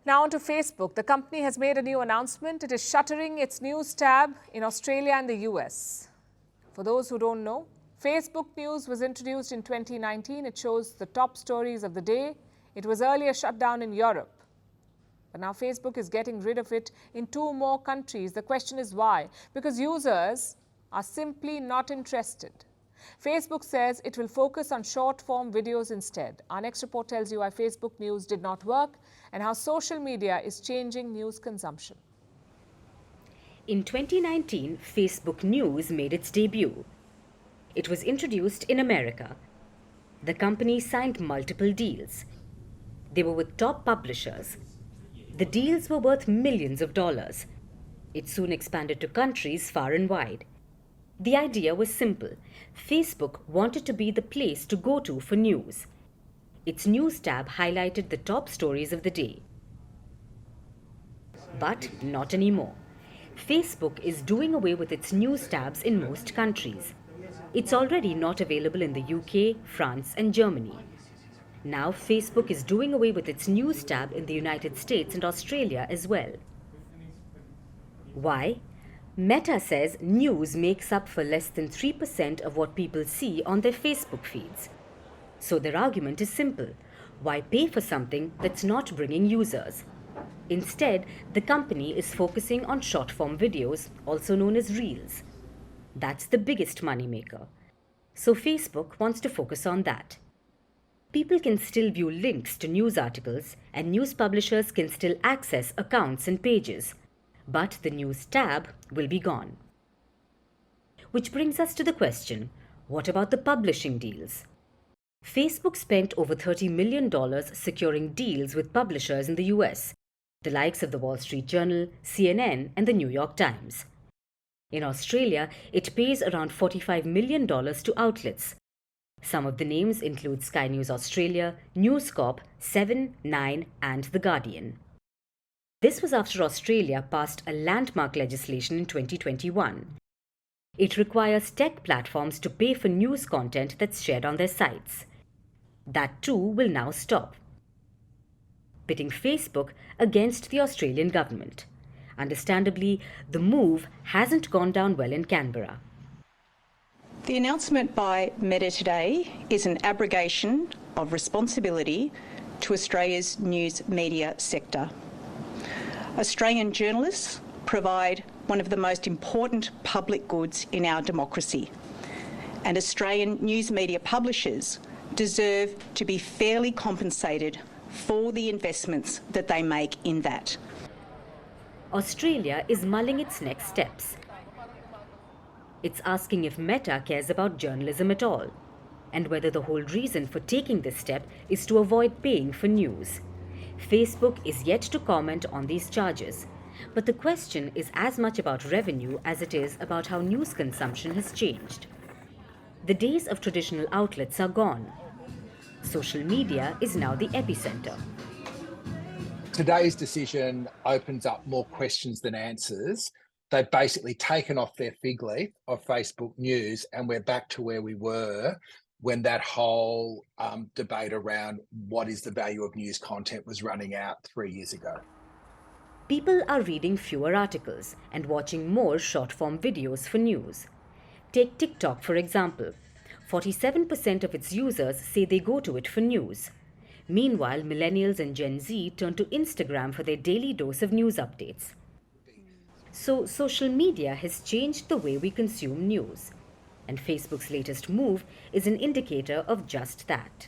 Now on to Facebook. The company has made a new announcement. It is shuttering its news tab in Australia and the US. For those who don't know, Facebook News was introduced in 2019. It shows the top stories of the day. It was earlier shut down in Europe. But now Facebook is getting rid of it in 2 more countries. The question is why? Because users are simply not interested. Facebook says it will focus on short-form videos instead. Our next report tells you why Facebook News did not work and how social media is changing news consumption. In 2019, Facebook News made its debut. It was introduced in America. The company signed multiple deals. They were with top publishers. The deals were worth millions of dollars. It soon expanded to countries far and wide. The idea was simple. Facebook wanted to be the place to go to for news. Its news tab highlighted the top stories of the day. But not anymore. Facebook is doing away with its news tabs in most countries. It's already not available in the UK, France, and Germany. Now Facebook is doing away with its news tab in the United States and Australia as well. Why? Meta says news makes up for less than 3% of what people see on their Facebook feeds. So their argument is simple. Why pay for something that's not bringing users? Instead, the company is focusing on short-form videos, also known as Reels. That's the biggest moneymaker. So Facebook wants to focus on that. People can still view links to news articles, and news publishers can still access accounts and pages. But the news tab will be gone. Which brings us to the question, what about the publishing deals? Facebook spent over $30 million securing deals with publishers in the US, the likes of the Wall Street Journal, CNN, and the New York Times. In Australia, it pays around $45 million to outlets. Some of the names include Sky News Australia, News Corp, 7, 9, and The Guardian. This was after Australia passed a landmark legislation in 2021. It requires tech platforms to pay for news content that's shared on their sites. That too will now stop, pitting Facebook against the Australian government. Understandably, the move hasn't gone down well in Canberra. The announcement by Meta today is an abrogation of responsibility to Australia's news media sector. Australian journalists provide one of the most important public goods in our democracy, and Australian news media publishers deserve to be fairly compensated for the investments that they make in that. Australia is mulling its next steps. It's asking if Meta cares about journalism at all, and whether the whole reason for taking this step is to avoid paying for news. Facebook is yet to comment on these charges, but the question is as much about revenue as it is about how news consumption has changed. The days of traditional outlets are gone. Social media is now the epicenter. Today's decision opens up more questions than answers. They've basically taken off their fig leaf of Facebook News, and we're back to where we were when that whole debate around what is the value of news content was running out 3 years ago. People are reading fewer articles and watching more short-form videos for news. Take TikTok, for example. 47% of its users say they go to it for news. Meanwhile, millennials and Gen Z turn to Instagram for their daily dose of news updates. So social media has changed the way we consume news. And Facebook's latest move is an indicator of just that.